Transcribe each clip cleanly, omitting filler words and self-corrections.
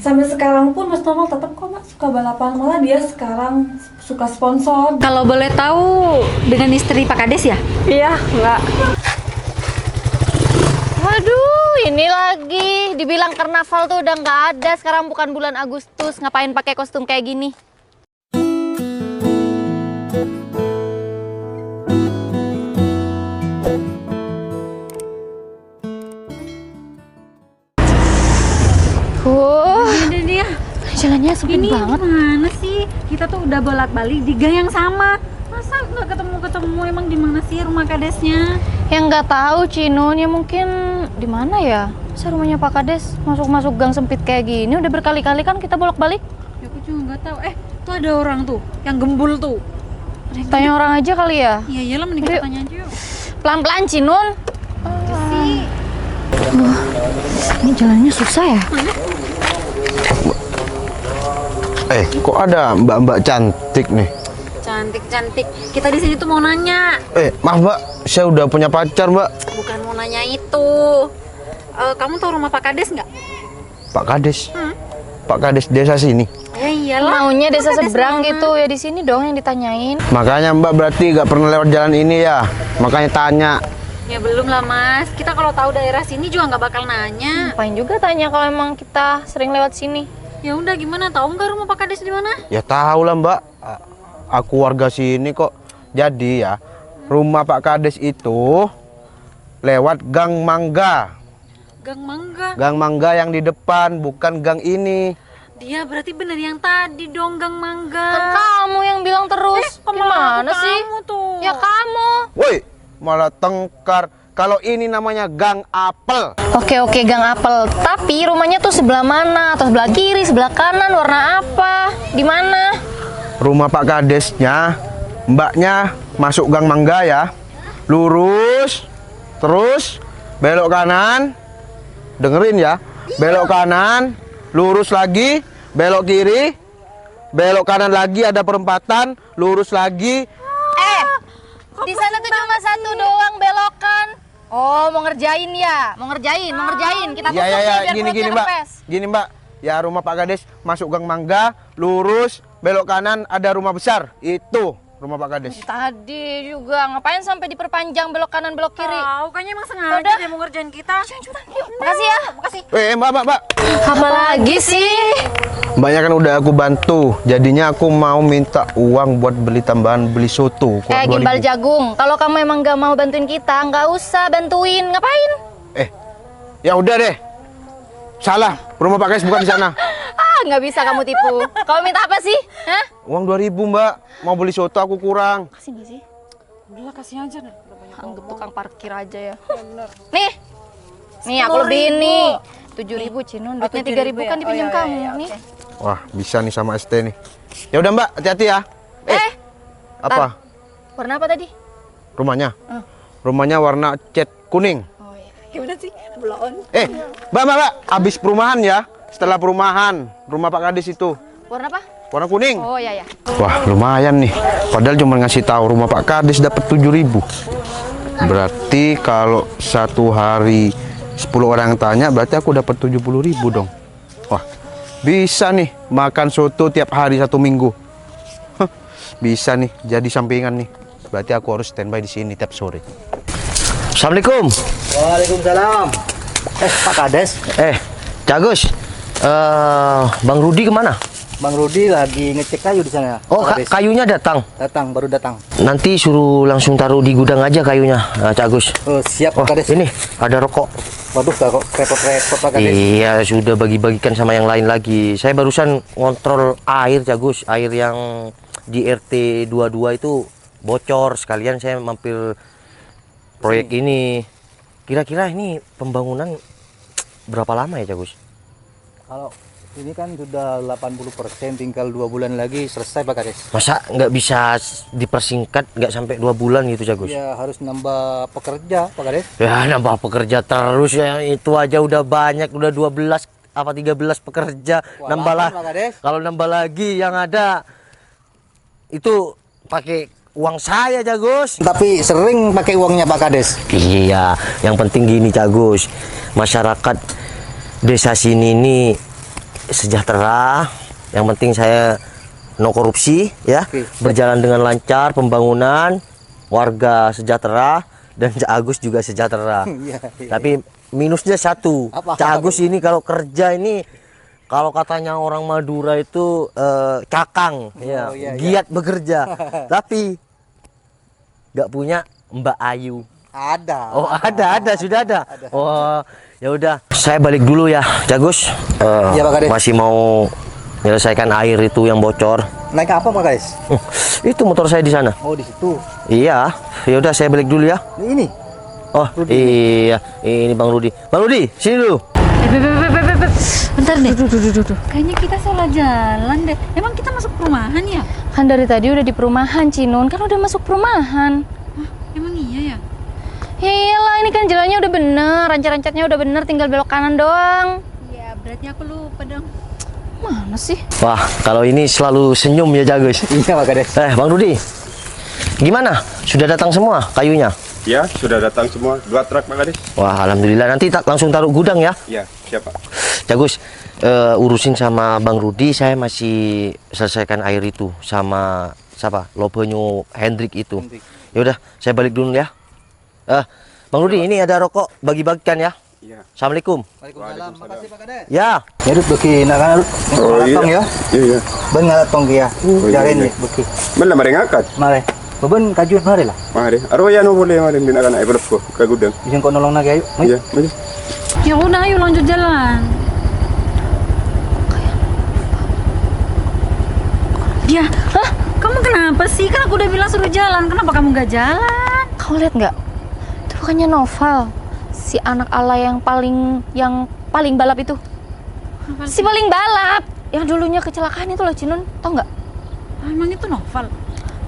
Sampai sekarang pun Mas Novel tetap kok Mak suka balapan, malah dia sekarang suka sponsor. Kalau boleh tahu dengan istri Pak Kades ya? Iya, enggak. Waduh, ini lagi dibilang karnaval tuh udah nggak ada. Sekarang bukan bulan Agustus, ngapain pakai kostum kayak gini? Ini dia. Jalannya sempit Ini banget. mana sih? Kita tuh udah bolak-balik di gang yang sama. Masa nggak ketemu-ketemu? Emang di mana sih rumah kadesnya? Yang nggak tahu Cinun, ya mungkin di mana ya? Masa rumahnya Pak Kades masuk-masuk gang sempit kayak gini? Udah berkali-kali kan kita bolak-balik. Ya aku juga nggak tahu. Tuh ada orang tuh yang gembul tuh. Tanya orang aja kali ya. Iya iyalah, mending kita tanya aja yuk. Pelan-pelan Cinun. Sih. Ini jalannya susah ya? Kok ada mbak-mbak cantik nih? Cantik-cantik. Kita di sini tuh mau nanya. Maaf mbak, saya udah punya pacar mbak. Bukan mau nanya itu. Kamu tahu rumah Pak Kades nggak? Pak Kades? Pak Kades desa sini? Ya iyalah. Maunya desa Kades seberang mana? gitu ya, di sini dong yang ditanyain. Makanya mbak berarti nggak pernah lewat jalan ini ya? Makanya tanya. Ya belum lah Mas. Kita kalau tahu daerah sini juga nggak bakal nanya. Ngapain juga tanya kalau emang kita sering lewat sini? Ya udah, gimana? Tahu nggak rumah Pak Kades di mana? Ya tahu lah mbak. Aku warga sini kok. Jadi ya, rumah Pak Kades itu lewat Gang Mangga. Gang Mangga. Gang Mangga yang di depan, bukan gang ini. Dia berarti bener yang tadi dong, Gang Mangga. Kan kamu yang bilang terus. Gimana sih? Kamu tuh. Ya kamu. Woi, malah tengkar. Kalau ini namanya Gang Apel. Oke, Gang Apel. Tapi rumahnya tuh sebelah mana? Atau sebelah kiri, sebelah kanan, warna apa? Di mana? Rumah Pak Kadesnya, mbaknya masuk Gang Mangga ya. Lurus, terus belok kanan. Dengerin ya. Belok kanan, lurus lagi, belok kiri. Belok kanan lagi ada perempatan, lurus lagi. Di sana tuh cuma satu doang belokan. Oh, mau ngerjain ya? Mau ngerjain. Kita tutup nih biar gini perutnya mbak. kempes. Gini mbak. Ya rumah Pak Kades masuk Gang Mangga, lurus, belok kanan ada rumah besar. Itu rumah Pak Kades. Tadi juga ngapain sampai diperpanjang belok kanan belok kiri? Tahu, kayaknya emang sengaja Udah. dia mau ngerjain kita. Yuk, makasih ya. Makasih. Mbak. Apa lagi sih? Mbaknya kan udah aku bantu. Jadinya aku mau minta uang buat beli tambahan, beli soto. Gimbal jagung. Kalau kamu emang gak mau bantuin kita, nggak usah bantuin. Ngapain? Ya udah deh. Salah, rumah Pak Kades bukan di sana. Nggak bisa kamu tipu. Kamu minta apa sih? Hah? Uang 2.000 mbak. Mau beli soto aku kurang. Kasih nggak sih? Udah kasih aja deh. Udah banyak Anggap tukang parkir aja ya. bener. Nih aku lebihin nih. 7.000 Cinun, duitnya 3.000 kan dipinjam kamu nih. Wah, bisa nih sama ST nih. Ya udah mbak, hati-hati ya. Apa? Warna apa tadi? Rumahnya? Rumahnya warna cat kuning. Gimana sih? Belon. Mbak, habis perumahan ya. Setelah perumahan, rumah Pak Kades itu Warna apa? warna kuning. Oh ya. Wah, lumayan nih. Padahal cuma ngasih tahu rumah Pak Kades dapat 7.000. Berarti kalau satu hari 10 orang tanya, berarti aku dapat 70.000 dong. Wah, bisa nih makan soto tiap hari 1 minggu. Bisa nih jadi sampingan nih. Berarti aku harus standby di sini tiap sore. Assalamualaikum. Waalaikumsalam. Pak Kades, Cak Gus. Bang Rudi kemana? Bang Rudi lagi ngecek kayu di sana. Oh, Pak Kades. kayunya datang. Baru datang. Nanti suruh langsung taruh di gudang aja kayunya, Cak Gus. Oh, siap Pak Kades. Ini ada rokok. Waduh, kok repot-repot Pak Kades. Iya, sudah bagi-bagikan sama yang lain lagi. Saya barusan ngontrol air, Cak Gus. Air yang di RT 22 itu bocor. Sekalian saya mampir proyek ini. Kira-kira ini pembangunan berapa lama ya, Cak Gus? Kalau ini kan sudah 80%, tinggal 2 bulan lagi selesai Pak Kades. Masa nggak bisa dipersingkat, nggak sampai 2 bulan gitu, Cak Gus? Ya harus nambah pekerja Pak Kades. Ya, nambah pekerja terus ya. Itu aja udah banyak, udah 12 apa 13 pekerja. Wah, Nambah lah. Pak Kades. Kalau nambah lagi yang ada itu pakai uang saya, Cak Gus. Tapi sering pakai uangnya Pak Kades. Iya, yang penting gini, Cak Gus. Masyarakat desa sini ini sejahtera. Yang penting saya no korupsi ya. Oke. Berjalan dengan lancar pembangunan, warga sejahtera dan Cak Agus juga sejahtera. Iya, iya. Tapi minusnya satu. Apa? Cak Agus ini kalau kerja ini, kalau katanya orang Madura itu cakang, ya, iya, iya. giat bekerja. Tapi nggak punya Mbak Ayu. Ada. Oh ada, sudah ada. Oh ya udah, saya balik dulu ya, Jagus. Iya, Pak Kades. Masih mau menyelesaikan air itu yang bocor. Naik apa Pak Kades? Itu motor saya di sana. Oh di situ. Iya, ya udah saya balik dulu ya. Ini. Oh iya, ini Bang Rudi. Bang Rudi, sini dulu. Beb. Bentar deh. Duh. Kayaknya kita salah jalan deh. Emang kita masuk perumahan ya? Kan dari tadi udah di perumahan, Cinun. Kan udah masuk perumahan. Hah, emang iya ya? Ya iyalah, ini kan jalannya udah bener, rancat-rancatnya udah bener, tinggal belok kanan doang. Ya, berarti aku lupa dong. Mana sih? Wah, kalau ini selalu senyum ya, Jagus. Iya Pak Kades. Bang Rudi, gimana? Sudah datang semua kayunya? Ya, sudah datang semua 2 truk Pak Kades. Wah, alhamdulillah. Nanti langsung taruh gudang ya. Ya, siapa? Jagus, urusin sama Bang Rudi, saya masih selesaikan air itu sama siapa? Lobenyo Hendrik itu. Ya udah, saya balik dulu ya. Bang Rudi, ini ada rokok, bagi-bagikan ya. Iya. Assalamualaikum. Waalaikumsalam. Makasih Pak Kades. Ya. Ya dud beki nak ngalatong ya. Iya. Ben ngalatong kia. iya, Jarin iya. ni beki. Mana mari ngangkat? Mare. Beben kajuan mare lah. Mari. Arwaya no boleh mari din akan ay ko ke gudang. Bisa kau nolong lagi ayo. Mai. Iya, mari. Ya udah, ayo lanjut jalan. Dia, hah? Kamu kenapa sih? Kan aku udah bilang suruh jalan. Kenapa kamu gak jalan? Kamu lihat nggak? Itu bukannya Noval, si anak alay yang paling balap itu. Si paling balap yang dulunya kecelakaan itu loh, Cinun. Tau nggak? Ah, emang itu Noval?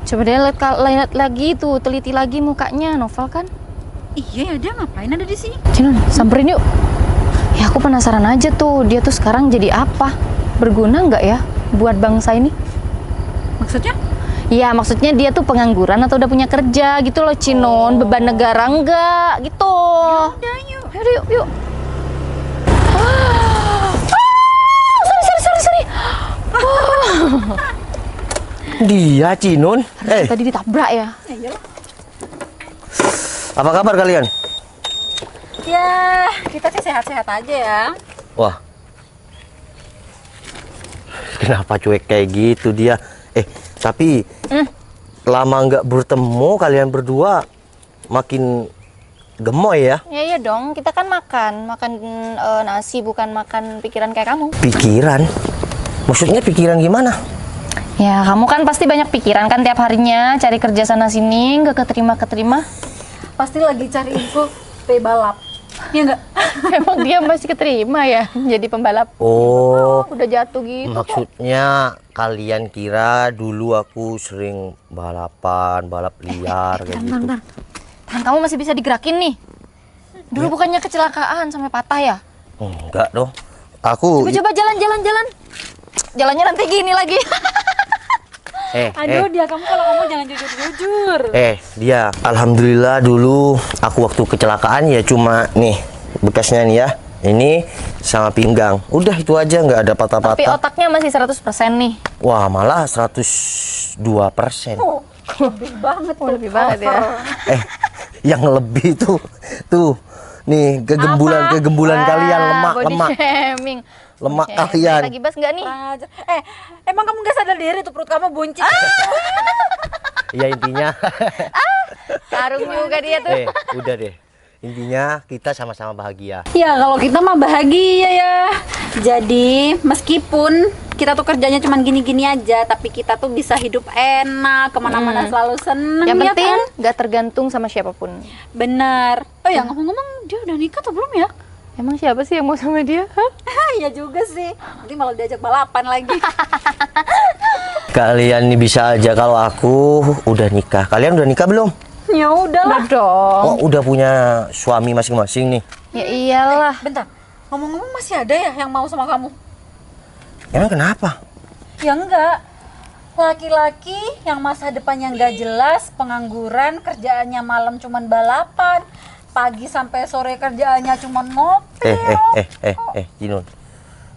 Coba deh lihat lagi tuh, teliti lagi mukanya Noval kan. Iya ya, dia ngapain ada di sini? Cinun, samperin yuk. Ya aku penasaran aja tuh, dia tuh sekarang jadi apa? Berguna nggak ya buat bangsa ini? Maksudnya? Iya, maksudnya dia tuh pengangguran atau udah punya kerja gitu loh, Cinun. Beban negara enggak gitu. Udah, yuk. Yuk. Sorry. Dia, Cinun. Tadi ditabrak ya. Apa kabar kalian? Ya, kita sih sehat-sehat aja ya. Wah. Kenapa cuek kayak gitu dia? Tapi lama nggak bertemu kalian berdua makin gemoy ya. Iya dong, kita kan makan nasi, bukan makan pikiran kayak kamu. Pikiran? Maksudnya pikiran gimana? Ya, kamu kan pasti banyak pikiran kan tiap harinya, cari kerja sana sini, nggak keterima. Pasti lagi cari info balap. Iya nggak? Emang dia masih keterima ya jadi pembalap? Oh, Udah jatuh gitu. maksudnya kalian kira dulu aku sering balap liar kayak gitu. Bentar. Tangan kamu masih bisa digerakin nih. Dulu bukannya kecelakaan sampai patah ya? Enggak dong. Aku Coba jalan. Jalannya nanti gini lagi. Aduh, dia kamu kalau ngomong jangan jujur. Dia alhamdulillah dulu aku waktu kecelakaan ya cuma nih bekasnya nih ya. Ini sama pinggang. Udah itu aja, nggak ada Tapi patah-patah. otaknya masih 100% nih. Wah, malah 102%. Lebih banget ya. Yang lebih tuh nih kegembulan kalian Body lemak shaming. lemak Oke, kalian. lagi bas nggak nih? Emang kamu gak sadar diri tuh perut kamu buncit? Ya intinya Karung juga dia tuh. udah deh. Intinya kita sama-sama bahagia. Ya kalau kita mah bahagia ya. Jadi meskipun kita tuh kerjanya cuman gini-gini aja, tapi kita tuh bisa hidup enak, kemana-mana selalu seneng. Yang ya penting kan? nggak tergantung sama siapapun. Bener. Oh ya, ngomong-ngomong, dia udah nikah atau belum ya? Emang siapa sih yang mau sama dia? Hah? Iya juga sih. Nanti malah diajak balapan lagi. Kalian nih bisa aja kalau aku udah nikah. Kalian udah nikah belum? Ya udahlah. Udah dong. Oh, udah punya suami masing-masing nih. Ya iyalah. Bentar. Ngomong-ngomong masih ada ya yang mau sama kamu? Emang kenapa? Ya enggak. Laki-laki yang masa depannya nggak jelas, pengangguran, kerjaannya malam cuman balapan, pagi sampai sore kerjaannya cuman ngopi. Jinun.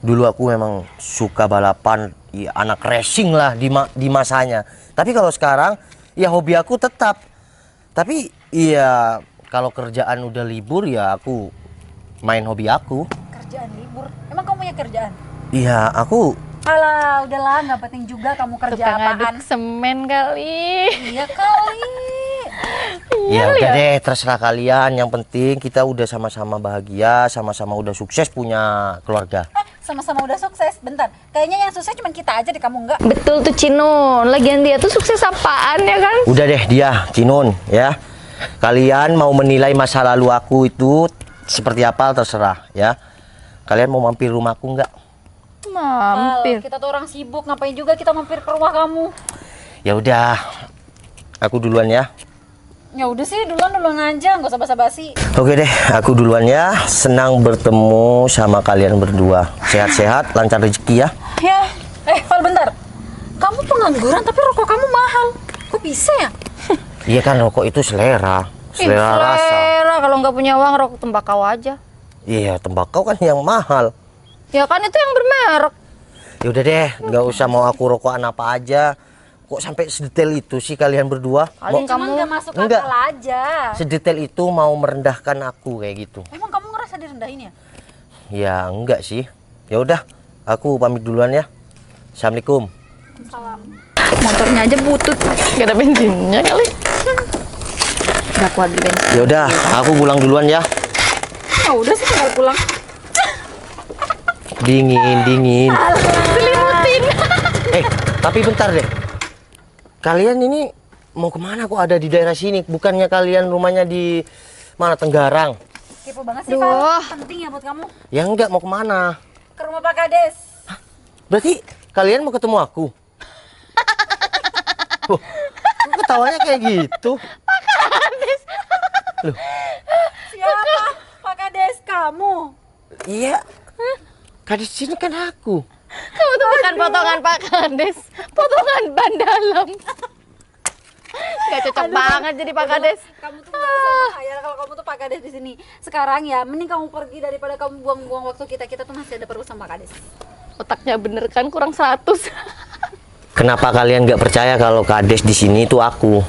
dulu aku memang suka balapan, ya, anak racing lah di masanya. Tapi kalau sekarang ya hobi aku tetap. Tapi ya kalau kerjaan udah libur ya aku main hobi aku. Kerjaan libur? Emang kamu punya kerjaan? Iya, aku Alah, udahlah, nggak penting juga kamu kerja Tukang apaan. aduk semen kali. Iya kali. ya udah deh, terserah kalian. Yang penting kita udah sama-sama bahagia, sama-sama udah sukses punya keluarga. Sama-sama udah sukses. Bentar, kayaknya yang sukses cuma kita aja deh, kamu enggak. Betul tuh Cinun. Lagian dia tuh sukses apaan ya kan? Udah deh dia, Cinun ya. Kalian mau menilai masa lalu aku itu seperti apa terserah ya. Kalian mau mampir rumahku nggak? Mampir. Kita tuh orang sibuk, ngapain juga kita mampir ke rumah kamu? Ya udah, aku duluan ya. Ya udah sih, duluan aja, nggak usah basa-basi. Oke deh, aku duluan ya. Senang bertemu sama kalian berdua. Sehat-sehat, lancar rezeki ya. Ya, Val, bentar. Kamu pengangguran tapi rokok kamu mahal. Kok bisa ya? Iya kan, rokok itu selera, selera rasa. Selera, kalau nggak punya uang rokok tembakau aja. Iya, tembakau kan yang mahal. Ya kan itu yang bermerek. Ya udah deh, nggak usah mau aku rokokan apa aja. Kok sampai sedetail itu sih kalian berdua? Paling Cuma kamu nggak masuk Enggak. akal aja. Sedetail itu mau merendahkan aku kayak gitu? Emang kamu ngerasa direndahin ya? Ya enggak sih. Ya udah, aku pamit duluan ya. Assalamualaikum. Salam. motornya aja butut. Gak ada bensinnya kali. Gak kuat di bensin. Ya udah, aku pulang duluan ya. Oh, udah sih tinggal pulang. Dingin. Selimutin. Tapi bentar deh. Kalian ini mau kemana kok ada di daerah sini? Bukannya kalian rumahnya di mana, Tenggarang? Kepo banget sih, Duh. Val. Penting ya buat kamu. Ya enggak, mau kemana? Ke rumah Pak Kades. Berarti kalian mau ketemu aku? Loh, kok ketawanya kayak gitu? Siapa? Pak Kades, kamu. Iya. Kadis sini kan aku. Kamu tuh bukan potongan Pak Kades, potongan ban dalam. Gak cocok banget jadi Pak Kades. Kamu tuh nggak usah khayal kalau kamu tuh Pak Kades di sini. Sekarang ya, mending kamu pergi daripada kamu buang-buang waktu kita. Kita tuh masih ada perlu sama Pak Kades. Otaknya bener kan kurang 100. Kenapa kalian nggak percaya kalau Kades di sini itu aku?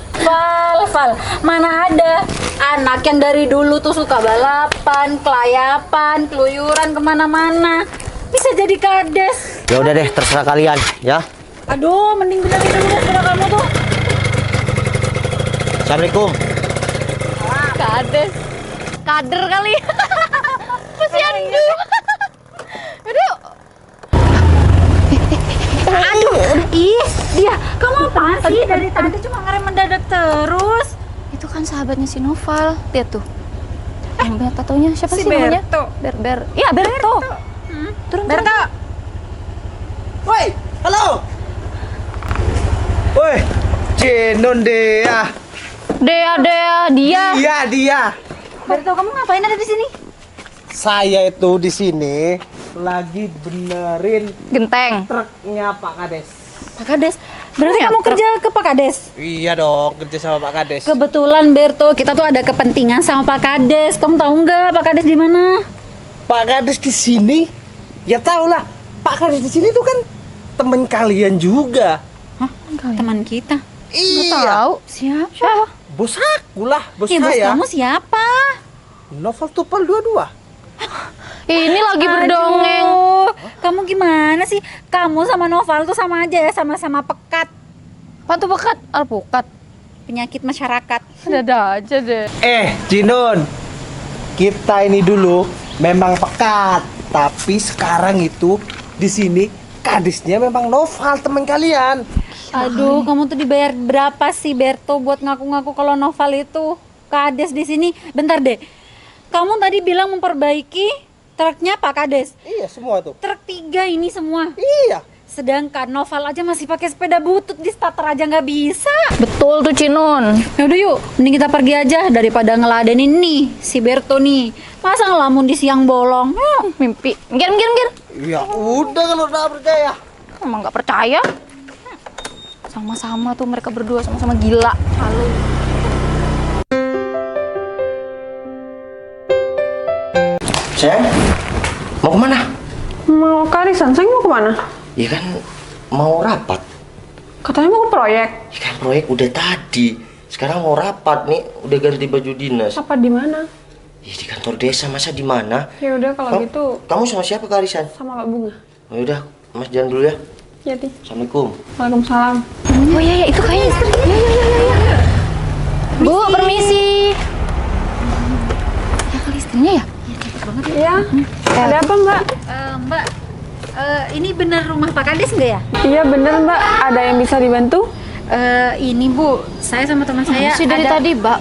Val, mana ada anak yang dari dulu tuh suka balapan, kelayapan, keluyuran kemana-mana. Bisa jadi Kades. Ya udah deh, terserah kalian ya. Aduh, mending benerin dulu sepeda kamu tuh. Assalamualaikum. Kades. Kader kali. Posyandu. Aduh. Aduh, ih, dia, kamu apaan sih? Dari tadi cuma ngerem mendadak terus. Itu kan sahabatnya si Noval. Lihat tuh. Yang punya tatonya siapa Si sih namanya? Berto. Ber. Iya, Berto. Turun. Berto. Woi, halo. Woi, Cinon Dea. Dea, dia. Iya, dia. Berto, kamu ngapain ada di sini? Saya itu di sini lagi benerin Genteng. truknya Pak Kades. Pak Kades. Berarti kamu kerja ke Pak Kades? Iya dong, kerja sama Pak Kades. Kebetulan Berto, kita tuh ada kepentingan sama Pak Kades. Kamu tahu nggak Pak Kades di mana? Pak Kades di sini? Ya tau lah. Pak Kades di sini tuh kan temen kalian juga. Hah? Teman kita. Iya. Tahu. Siapa? Bos aku lah, bos Ya, bos saya. kamu siapa? Novel Tupal 22. Ini lagi berdongeng. Aduh, kamu gimana sih? Kamu sama Noval tuh sama aja ya, sama-sama pekat. Apa tuh pekat? Alpukat. Penyakit masyarakat. Ada aja deh. Cinon, kita ini dulu memang pekat, tapi sekarang itu di sini Kadesnya memang Noval teman kalian. Aduh, kamu tuh dibayar berapa sih Berto buat ngaku-ngaku kalau Noval itu Kades di sini? Bentar deh. Kamu tadi bilang memperbaiki truknya Pak Kades. Iya semua tuh. Truk 3 ini semua. Iya. Sedangkan Noval aja masih pakai sepeda butut, di starter aja nggak bisa. Betul tuh Cinun. Yaudah yuk, mending kita pergi aja daripada ngeladenin nih si Berto nih. Masa ngelamun di siang bolong? Mimpi. Minggir. Ya udah kalau udah percaya. Emang nggak percaya? Sama-sama tuh mereka berdua sama-sama gila. Halo. Sayang, mau kemana? Mau kali Sanseng mau kemana? Ya kan mau rapat. Katanya mau ke proyek. Ya kan proyek udah tadi. Sekarang mau rapat nih, udah ganti baju dinas. Apa di mana? Ya di kantor desa, masa di mana? Ya udah kalau gitu Kamu sama siapa Kak Arisan? sama Kak Bunga. Oh, yaudah, Mas jalan dulu ya. Ya, Ti. Assalamualaikum. Waalaikumsalam. Oh iya, ya, itu kayaknya istri. Ya. Bu, permisi. Ya kali istrinya ya? Iya. Ada apa, Mbak? Mbak, ini benar rumah Pak Kades nggak ya? Iya bener, Mbak. Ada yang bisa dibantu? Ini Bu, saya sama teman saya Sih dari ada... tadi, Mbak,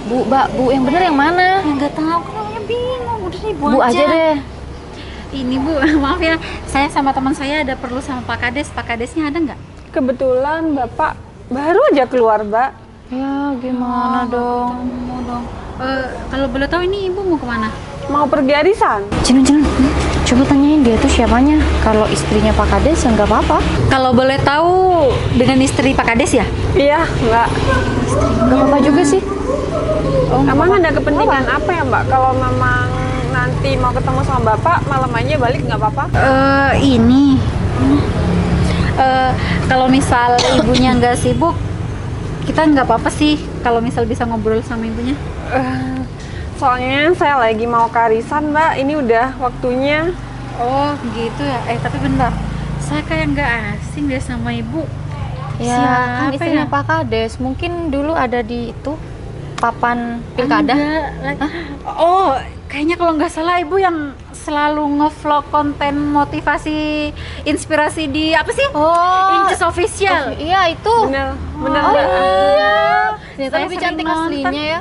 Bu, yang bener yang mana? Ya nggak tahu, kan namanya bingung. Udah nih, Bu, Bu aja deh. Ini Bu, maaf ya, saya sama teman saya ada perlu sama Pak Kades. Pak Kadesnya ada nggak? Kebetulan Bapak baru aja keluar, Mbak. Ya gimana dong? Mau dong. Kalau boleh tahu ini Ibu mau kemana? Mau pergi arisan? Cinun, coba tanyain dia tuh siapanya. Kalau istrinya Pak Kades ya nggak apa-apa. Kalau boleh tahu dengan istri Pak Kades ya? Iya, Mbak. Nggak apa-apa juga sih. Emang ada kepentingan apa ya, Mbak? Kalau memang nanti mau ketemu sama Bapak, malam aja balik nggak apa-apa? Ini. Kalau misal ibunya nggak sibuk, kita nggak apa-apa sih. Kalau misal bisa ngobrol sama ibunya. Soalnya saya lagi mau ke arisan, Mbak. Ini udah waktunya. Oh gitu ya. Tapi bentar. Saya kayak nggak asing deh sama ibu. Ya, kan Siapa istrinya ya? Pak Kades. Mungkin dulu ada di itu papan pilkada. Enggak. Oh, kayaknya kalau nggak salah ibu yang selalu ngevlog konten motivasi, inspirasi di apa sih? Oh, Inces Official. iya itu. Bener, bener, Oh Mbak. iya. Ternyata Saya lebih sering cantik nonton. aslinya ya.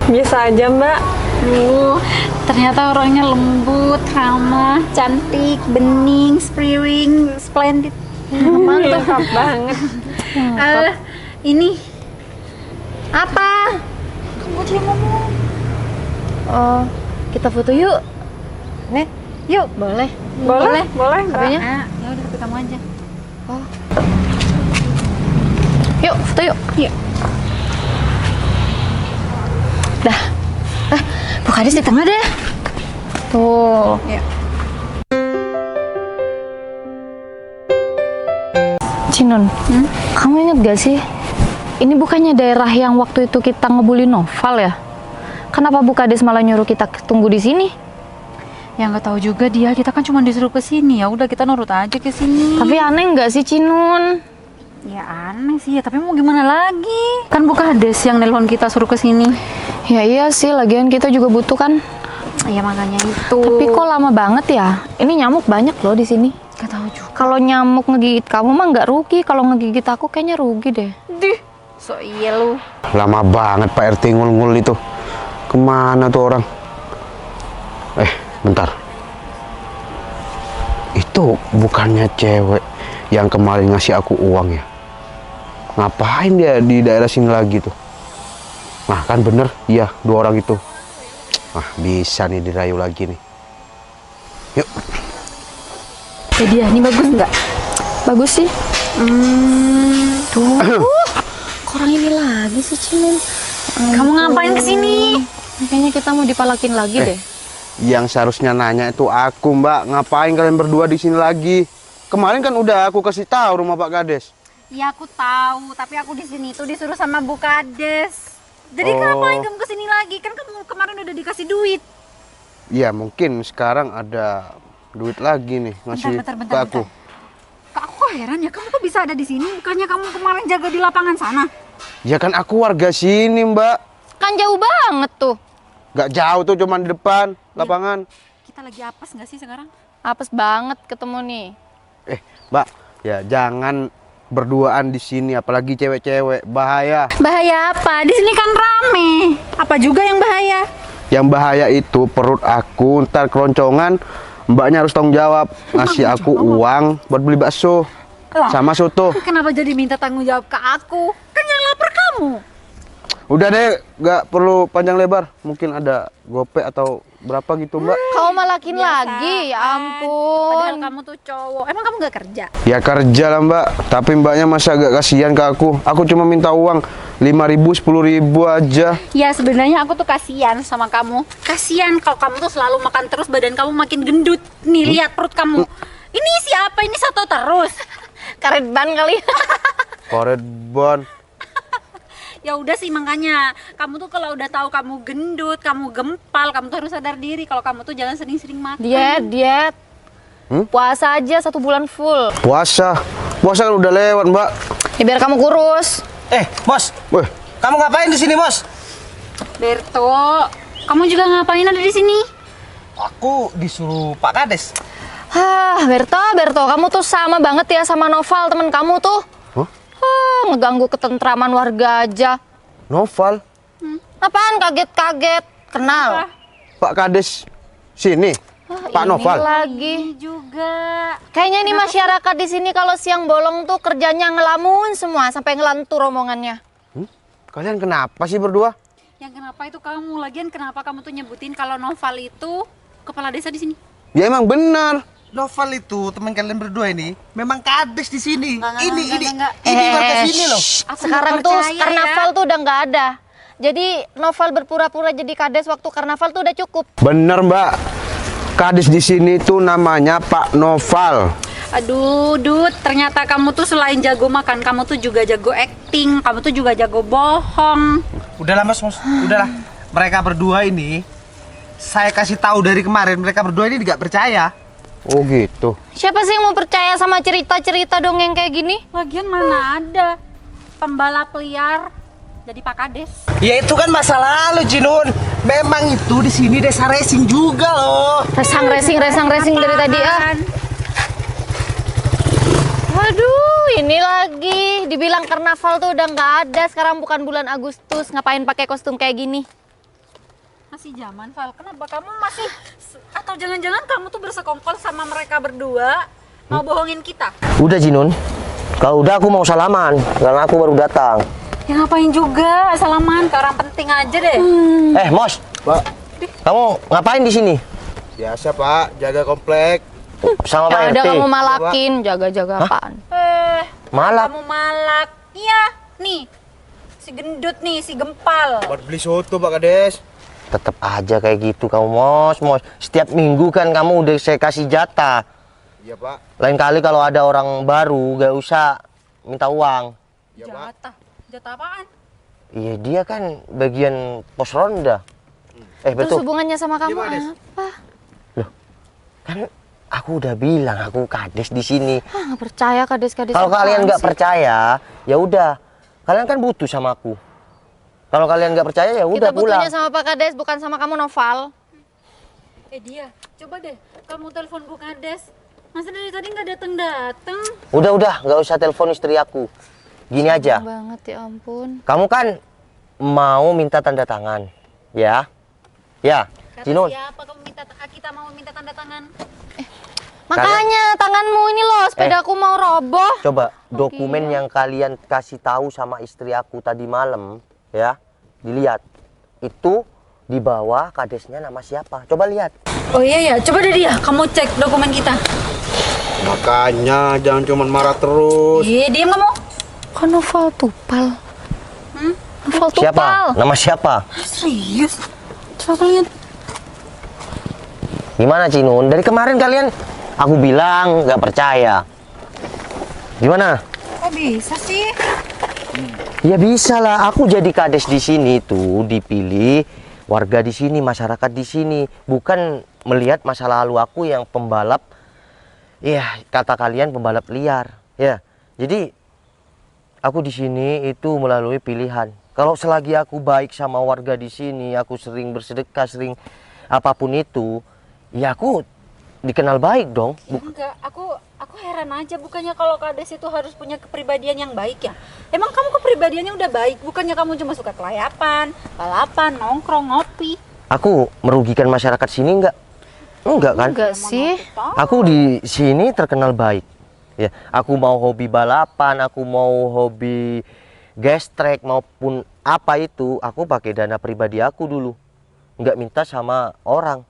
Biasa aja, Mbak. Ternyata orangnya lembut, ramah, cantik, bening, spriwing, splendid. Lengkap banget. Ini Apa? kamu dia ngomong. Oh, kita foto yuk. Nih, yuk. Boleh. Boleh, Mbak. HP-nya? Ya udah tapi kamu aja. Yuk, foto yuk. Yuk. Dah. Bu Kades di tengah deh. Tuh. Ya. Cinun, kamu inget gak sih? Ini bukannya daerah yang waktu itu kita ngebully Noval ya? Kenapa Bu Kades malah nyuruh kita tunggu di sini? Ya nggak tahu juga dia. Kita kan cuma disuruh ke sini. Ya udah kita nurut aja ke sini. Tapi aneh nggak sih Cinun? Ya aneh sih ya. Tapi mau gimana lagi? Kan Bu Kades yang nelpon kita suruh ke sini. Ya iya sih, lagian kita juga butuh kan. Ya makanya itu. Tapi kok lama banget ya? Ini nyamuk banyak loh di sini. Gak tahu juga. Kalau nyamuk ngegigit kamu mah nggak rugi, kalau ngegigit aku kayaknya rugi deh. Dih. So iya lu. Lama banget Pak RT ngul-ngul itu. Kemana tuh orang? Bentar. Itu bukannya cewek yang kemarin ngasih aku uang ya? Ngapain dia di daerah sini lagi tuh? Nah kan bener, iya 2 orang itu. Bisa nih dirayu lagi nih. Yuk. Dia ini bagus nggak? Bagus sih. Tuh. Kok orang ini lagi sih Cinun? Kamu ngapain kesini? Kayaknya kita mau dipalakin lagi deh. Yang seharusnya nanya itu aku, Mbak. Ngapain kalian berdua di sini lagi? Kemarin kan udah aku kasih tahu rumah Pak Kades. Ya aku tahu, tapi aku di sini tuh disuruh sama Bu Kades. Jadi Oh. ngapain kamu kesini lagi? Kan kamu kemarin udah dikasih duit. Iya, mungkin sekarang ada duit lagi nih ngasih Bentar, ke aku. Kak, aku heran ya, kamu kok bisa ada di sini? Bukannya kamu kemarin jaga di lapangan sana? Ya kan aku warga sini, Mbak. Kan jauh banget tuh. Gak jauh tuh, cuman di depan lapangan. Kita lagi apes nggak sih sekarang? Apes banget ketemu nih. Mbak, ya jangan berduaan di sini, apalagi cewek-cewek, bahaya. Bahaya apa? Di sini kan rame. Apa juga yang bahaya? Yang bahaya itu perut aku, ntar keroncongan, mbaknya harus tanggung jawab. Ngasih aku uang buat beli bakso sama soto. Kenapa jadi minta tanggung jawab ke aku? Kan yang lapar kamu. Udah deh, gak perlu panjang lebar. Mungkin ada gopek atau berapa gitu, Mbak. Kau malakin Biasa lagi, ya kan. ampun. Padahal kamu tuh cowok. Emang kamu nggak kerja? Ya kerja lah, Mbak. Tapi mbaknya masa agak kasihan ke aku. Aku cuma minta uang 5.000, 10.000 aja. Ya sebenarnya aku tuh kasihan sama kamu. Kasihan kalau kamu tuh selalu makan terus, badan kamu makin gendut. Nih lihat perut kamu. Ini siapa ini soto terus? Karet ban kali. Karet ban. Ya udah sih, makanya kamu tuh kalau udah tahu kamu gendut, kamu gempal, kamu tuh harus sadar diri kalau kamu tuh jangan sering-sering makan. Diet. Puasa aja 1 bulan full. Puasa kan udah lewat, Mbak. Ya, biar kamu kurus. Bos. Weh, Kamu ngapain di sini, Bos? Berto, kamu juga ngapain ada di sini? Aku disuruh Pak Kades. Berto, kamu tuh sama banget ya sama Noval, teman kamu tuh. Ngeganggu ketentraman warga aja. Noval. Apaan kaget-kaget? Kenal? Pak Kades sini. Pak Ini Noval. lagi. Ini juga. Kayaknya nih masyarakat di sini kalau siang bolong tuh kerjanya ngelamun semua sampai ngelantur omongannya. Kalian kenapa sih berdua? Yang kenapa itu kamu? Lagian kenapa kamu tuh nyebutin kalau Noval itu kepala desa di sini? Ya emang benar. Noval itu teman kalian berdua ini memang Kades di sini. Enggak, Ini warga sini loh. Aku Sekarang nggak tuh percaya karnaval ya. tuh udah nggak ada. Jadi Noval berpura-pura jadi kades waktu karnaval tuh udah cukup. Bener, Mbak. Kades di sini tuh namanya Pak Noval. Aduh, Dut, ternyata kamu tuh selain jago makan, kamu tuh juga jago acting, kamu tuh juga jago bohong. Udahlah Mas, udahlah. Mereka berdua ini saya kasih tahu dari kemarin, mereka berdua ini nggak percaya. Oh gitu. Siapa sih yang mau percaya sama cerita-cerita dongeng kayak gini? Lagian mana ada pembalap liar jadi Pak Kades. Ya itu kan masa lalu, Jinun. Memang itu di sini desa racing juga loh. Resang racing dari tadi ah. Waduh, ini lagi dibilang karnaval tuh udah nggak ada. Sekarang bukan bulan Agustus, ngapain pakai kostum kayak gini? Masih zaman, Val. Kenapa kamu masih, atau jangan-jangan kamu tuh bersekongkol sama mereka berdua mau bohongin kita? Udah Jinun, kalau udah aku mau salaman karena aku baru datang. Ya ngapain juga salaman, ke orang penting aja deh. Mos, Pak. kamu ngapain di sini? Biasa, Pak. Jaga komplek. Sama Pak Ya RT. udah kamu malakin, jaga-jaga apaan? Malak. Kamu malak. Iya, nih. Si gendut nih, si gempal. Buat beli soto, Pak Kades. Tetap aja kayak gitu kamu, Mos. Setiap minggu kan kamu udah saya kasih jatah. Iya, Pak. Lain kali kalau ada orang baru gak usah minta uang. Iya, Pak. Jatah apaan? Iya, dia kan bagian pos ronda. Terus Betul. hubungannya sama kamu Gimana, Des? apa? Kan aku udah bilang aku kades di sini. Nggak percaya kades-kades. Kalau apaan kalian nggak sih? percaya, ya udah. Kalian kan butuh sama aku. Kalau kalian nggak percaya ya udah Kita butuhnya pulang. sama Pak Kades, bukan sama kamu Noval. Dia, coba deh kamu telepon Bu Kades. Masa dari tadi nggak datang-datang? Udah, nggak usah telepon istri aku. Gini aja. Banget ya ampun. Kamu kan mau minta tanda tangan, ya? Ya, Kata Jinun. siapa kamu kita mau minta tanda tangan? Makanya tanganmu ini loh, sepedaku mau roboh. Coba dokumen yang kalian kasih tahu sama istri aku tadi malam, ya, dilihat. Itu di bawah kadesnya nama siapa? Coba lihat. Oh iya ya, coba deh dia, kamu cek dokumen kita. Makanya jangan cuma marah terus. Iya, diam kamu. Kan Noval Tupal. Noval Tupal. Siapa? Nama siapa? Serius? Coba lihat. Gimana Cinun? Dari kemarin kalian aku bilang nggak percaya. Gimana? Kok bisa sih? Ya bisa lah. Aku jadi kades di sini tuh dipilih warga di sini, masyarakat di sini, bukan melihat masa lalu aku yang pembalap. Ya kata kalian pembalap liar. Ya, jadi aku di sini itu melalui pilihan. Kalau selagi aku baik sama warga di sini, aku sering bersedekah, sering apapun itu, ya aku dikenal baik dong. Enggak, aku heran aja, bukannya kalau Kades itu harus punya kepribadian yang baik ya? Emang kamu kepribadiannya udah baik, bukannya kamu cuma suka kelayapan, balapan, nongkrong, ngopi. Aku merugikan masyarakat sini enggak? Enggak kan? Enggak sih. Aku di sini terkenal baik. Ya, aku mau hobi balapan, aku mau hobi gestrek maupun apa itu, aku pakai dana pribadi aku dulu. Enggak minta sama orang.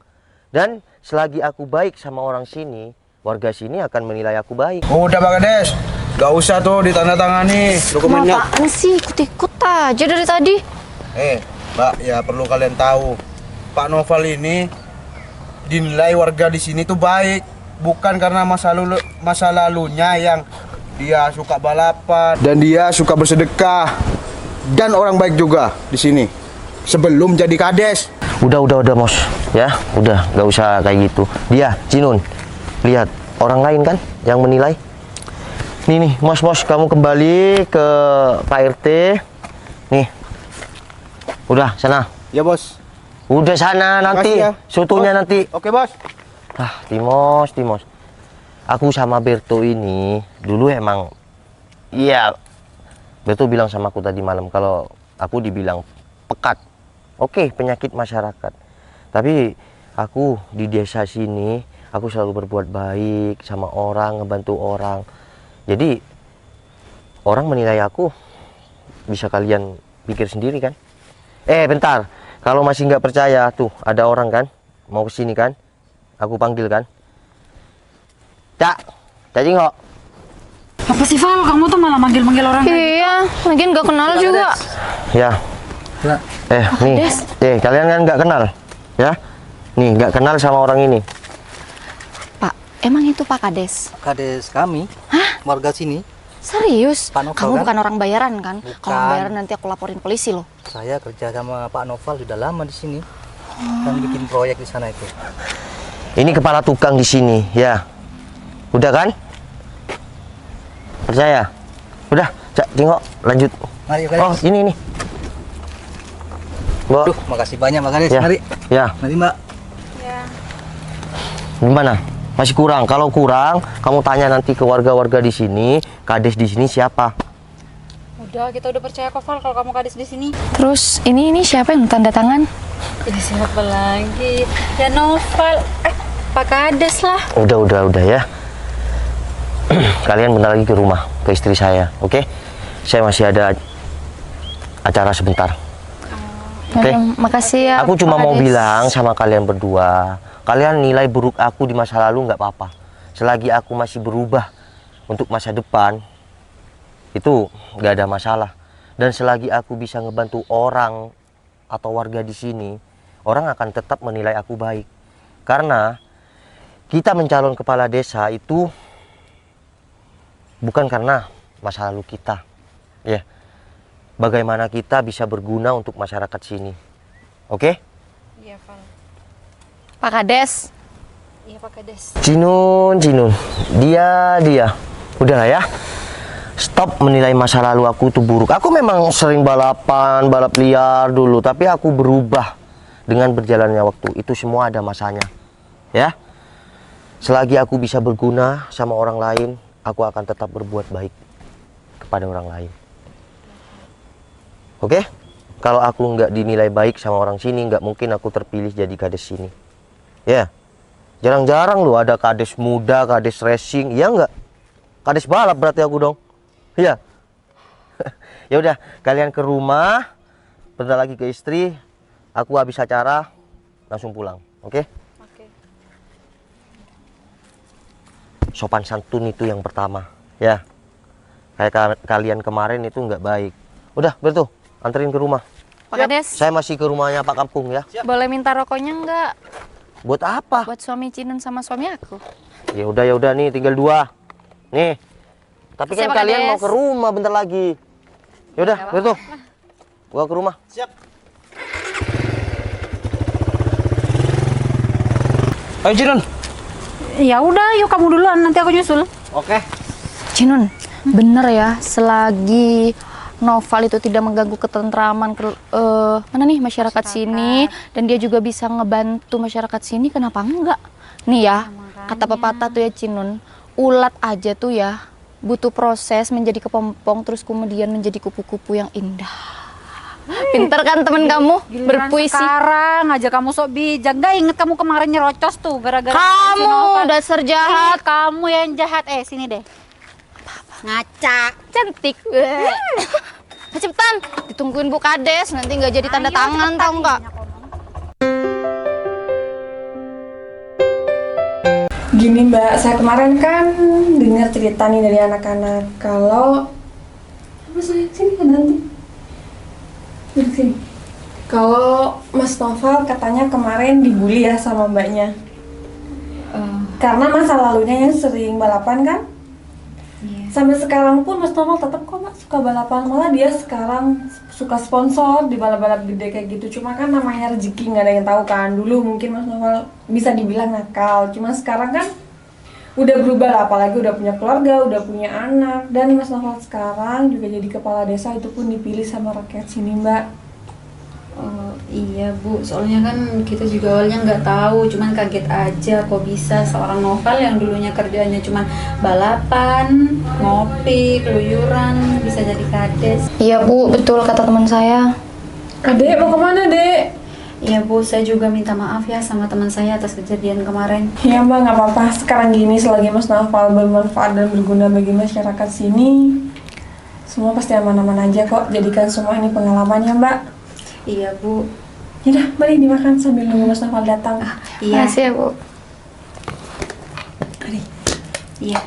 Dan selagi aku baik sama orang sini, warga sini akan menilai aku baik. Udah, Pak Kades. Gak usah tuh ditandatangani dokumennya. Apaan sih? Ikut-ikut aja dari tadi. Mbak, ya perlu kalian tahu. Pak Noval ini dinilai warga di sini tuh baik. bukan karena masa lalunya yang dia suka balapan dan dia suka bersedekah dan orang baik juga di sini sebelum jadi kades. Udah Mos, ya, udah, nggak usah kayak gitu. Dia, Cinun, lihat orang lain kan yang menilai. Nih, Mos, kamu kembali ke Pak RT. Nih, udah sana. Ya bos. Udah sana nanti, Makasih ya. sotonya Bos. nanti. Oke bos. Timos. Aku sama Berto ini dulu emang, iya, Berto bilang sama aku tadi malam kalau aku dibilang pekat. Oke, penyakit masyarakat. Tapi aku di desa sini, aku selalu berbuat baik sama orang, ngebantu orang. Jadi orang menilai aku, bisa kalian pikir sendiri kan? Bentar, kalau masih nggak percaya, tuh ada orang kan, mau kesini kan? Aku panggil kan? Cak Jingho. Apa sih Val, kamu tuh malah manggil-manggil orang kayak Iya, lagian nggak kenal juga. Ya. Nih, kalian kan nggak kenal, ya? Nih, nggak kenal sama orang ini. Pak, emang itu Pak Kades? Kades kami, warga sini. Serius? Pak Novel, Kamu kan? bukan orang bayaran kan? Bukan. Kalau bayaran nanti aku laporin polisi loh. Saya kerja sama Pak Novel sudah lama di sini. Kan bikin proyek di sana itu. Ini kepala tukang di sini, ya. Udah kan? Percaya? Udah, Cak Jingho, lanjut. Mari, Oh, ini. Mbak. Aduh, makasih banyak Mbak Kades. Ya. Mari. Ya. Mari Mbak. Gimana? Masih kurang? Kalau kurang, kamu tanya nanti ke warga-warga di sini, kades di sini siapa? Udah, kita udah percaya kok Val kalau kamu kades di sini. Terus ini siapa yang tanda tangan? Ini siapa lagi? Ya Noval. Pak Kades lah. Udah ya. Kalian bentar lagi ke rumah, ke istri saya, oke? Saya masih ada acara sebentar. Oke. Makasih ya. Aku cuma Pak mau Kades. bilang sama kalian berdua, kalian nilai buruk aku di masa lalu nggak apa-apa. Selagi aku masih berubah untuk masa depan, itu nggak ada masalah. Dan selagi aku bisa ngebantu orang atau warga di sini, orang akan tetap menilai aku baik. Karena kita mencalon kepala desa itu bukan karena masa lalu kita, ya. Bagaimana kita bisa berguna untuk masyarakat sini, oke? Iya Val. Pak Kades. Iya Pak Kades. Cinun, dia, udahlah ya. Stop menilai masa lalu aku itu buruk. Aku memang sering balap liar dulu, tapi aku berubah dengan berjalannya waktu. Itu semua ada masanya, ya. Selagi aku bisa berguna sama orang lain, aku akan tetap berbuat baik kepada orang lain. Oke? Kalau aku nggak dinilai baik sama orang sini, nggak mungkin aku terpilih jadi kades sini. Ya, jarang-jarang loh ada kades muda, kades racing, ya nggak? Kades balap berarti aku dong. Ya. Ya udah, kalian ke rumah, bentar lagi ke istri. Aku habis acara langsung pulang, oke? Oke. Sopan santun itu yang pertama, ya. Kayak kalian kemarin itu nggak baik. Udah, Bertu, anterin ke rumah. Pak Kades. Saya masih ke rumahnya Pak Kampung ya. Boleh minta rokoknya nggak? Buat apa? Buat suami Cinun sama suami aku. Ya udah nih, tinggal 2. Nih. Tapi kan Siap, Pak kalian Kades. mau ke rumah bentar lagi. Ya udah, Bertu. Gua ke rumah. Siap. Ayo Cinun. Ya udah, yuk kamu duluan, nanti aku nyusul. Oke. Cinun, bener ya, selagi Noval itu tidak mengganggu ketentraman masyarakat sini, dan dia juga bisa ngebantu masyarakat sini, kenapa enggak? Nih ya, kata pepatah tuh ya Cinun, ulat aja tuh ya butuh proses menjadi kepompong, terus kemudian menjadi kupu-kupu yang indah. Pinter kan temen kamu berpuisi? Sekarang aja kamu sok bijak. Gak inget kamu kemarin nyerocos tuh gara-gara si Kamu Noval. dasar jahat. Kamu yang jahat. Sini deh. Ngaca. Cantik. Cepetan, ditungguin Bu Kades, nanti nggak jadi tanda tangan tau nggak? Gini Mbak, saya kemarin kan dengar cerita nih dari anak-anak kalau sini kan nanti. Duduk sini. Kalau Mas Noval katanya kemarin dibully ya sama mbaknya. Karena masa lalunya yang sering balapan kan. Sampai sekarang pun Mas Novel tetap kok Mas suka balapan. Malah dia sekarang suka sponsor di balap-balap gede kayak gitu. Cuma kan namanya rezeki, nggak ada yang tahu kan. Dulu mungkin Mas Novel bisa dibilang nakal. Cuma sekarang kan udah berubah lah, apalagi udah punya keluarga, udah punya anak. Dan Mas Novel sekarang juga jadi kepala desa, itu pun dipilih sama rakyat sini Mbak. Oh iya Bu, soalnya kan kita juga awalnya nggak tahu, cuman kaget aja kok bisa seorang Novel yang dulunya kerjanya cuman balapan, ngopi, keluyuran, bisa jadi kades. Iya Bu, betul kata teman saya. Adek mau kemana Dek? Iya Bu, saya juga minta maaf ya sama teman saya atas kejadian kemarin. Ya Mbak, nggak apa-apa. Sekarang gini, selagi Mas Novel bermanfaat dan berguna bagi masyarakat sini, semua pasti aman-aman aja kok. Jadikan semua ini pengalaman ya Mbak. Iya Bu. Yaudah, mari dimakan sambil nunggu Mas Novel datang. Iya. Makasih ya Bu. Mari. Iya.